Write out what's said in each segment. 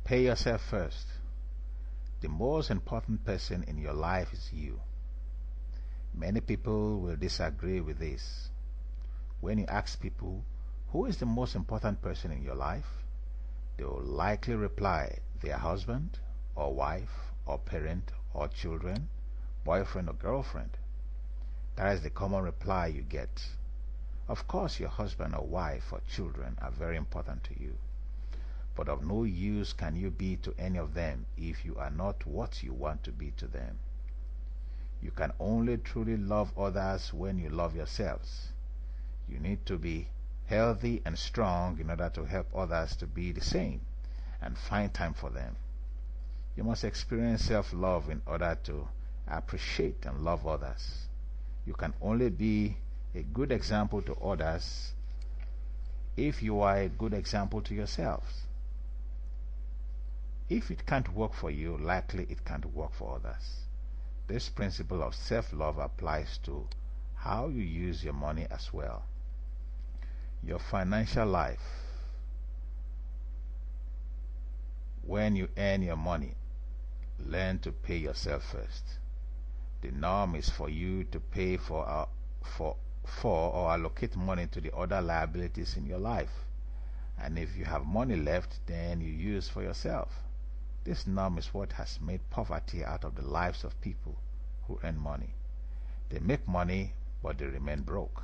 Pay yourself first. The most important person in your life is you. Many people will disagree with this. When you ask people, who is the most important person in your life? They will likely reply, their husband, or wife, or parent, or children, boyfriend or girlfriend. That is the common reply you get. Of course, your husband or wife or children are very important to you. But of no use can you be to any of them if you are not what you want to be to them. You can only truly love others when you love yourselves. You need to be healthy and strong in order to help others to be the same and find time for them. You must experience self-love in order to appreciate and love others. You can only be a good example to others if you are a good example to yourselves. If it can't work for you, likely it can't work for others. This principle of self-love applies to how you use your money as well. Your financial life. When you earn your money, learn to pay yourself first. The norm is for you to pay for or allocate money to the other liabilities in your life. And if you have money left, then you use for yourself. This norm is what has made poverty out of the lives of people who earn money. They make money, but they remain broke.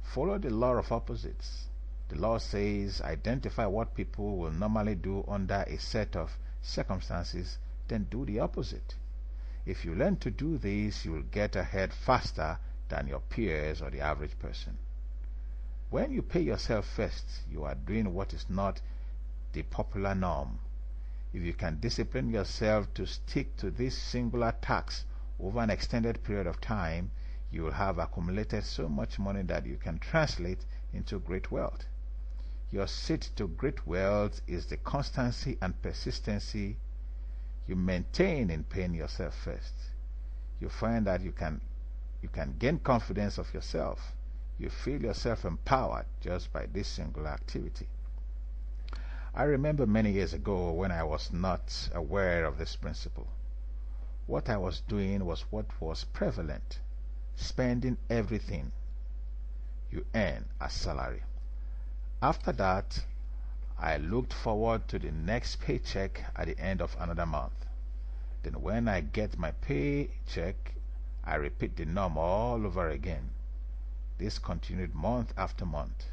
Follow the law of opposites. The law says identify what people will normally do under a set of circumstances, then do the opposite. If you learn to do this, you will get ahead faster than your peers or the average person. When you pay yourself first, you are doing what is not the popular norm. If you can discipline yourself to stick to this singular task over an extended period of time, you will have accumulated so much money that you can translate into great wealth. Your seed to great wealth is the constancy and persistency you maintain in paying yourself first. You find that you can gain confidence of yourself. You feel yourself empowered just by this singular activity. I remember many years ago when I was not aware of this principle. What I was doing was what was prevalent, spending everything you earn as salary. After that, I looked forward to the next paycheck at the end of another month. Then when I get my paycheck, I repeat the norm all over again. This continued month after month.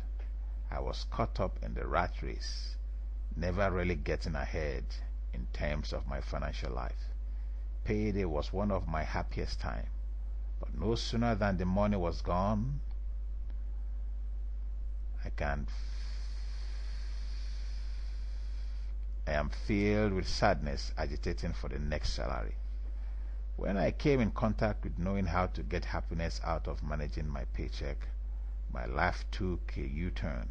I was caught up in the rat race, never really getting ahead in terms of my financial life. Payday was one of my happiest times, but no sooner than the money was gone, I am filled with sadness, agitating for the next salary. When I came in contact with knowing how to get happiness out of managing my paycheck, my life took a U-turn.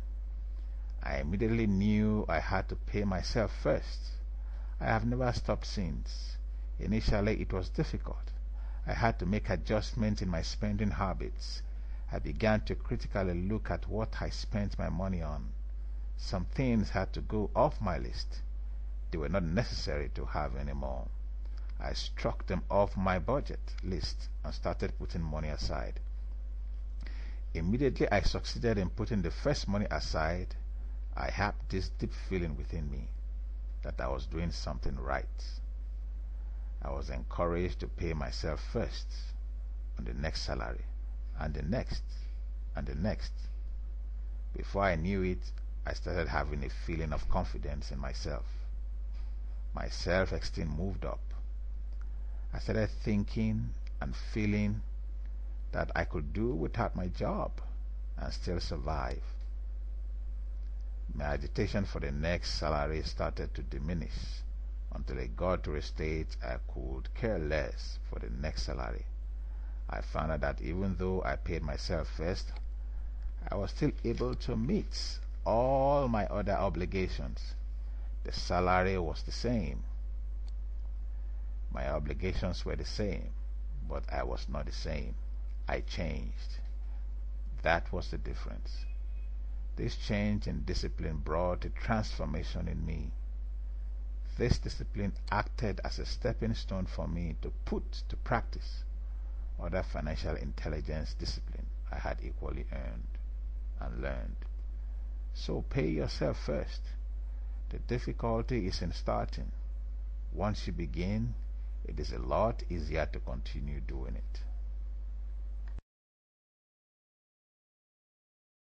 I immediately knew I had to pay myself first. I have never stopped since. Initially, it was difficult. I had to make adjustments in my spending habits. I began to critically look at what I spent my money on. Some things had to go off my list. They were not necessary to have anymore. I struck them off my budget list and started putting money aside. Immediately I succeeded in putting the first money aside, I had this deep feeling within me that I was doing something right. I was encouraged to pay myself first on the next salary, and the next, and the next. Before I knew it, I started having a feeling of confidence in myself. My self-esteem moved up. I started thinking and feeling that I could do without my job and still survive. My agitation for the next salary started to diminish until it got to a state I could care less for the next salary. I found out that even though I paid myself first, I was still able to meet all my other obligations. The salary was the same. My obligations were the same, but I was not the same. I changed. That was the difference. This change in discipline brought a transformation in me. This discipline acted as a stepping stone for me to put to practice other financial intelligence discipline I had equally earned and learned. So pay yourself first. The difficulty is in starting. Once you begin, it is a lot easier to continue doing it.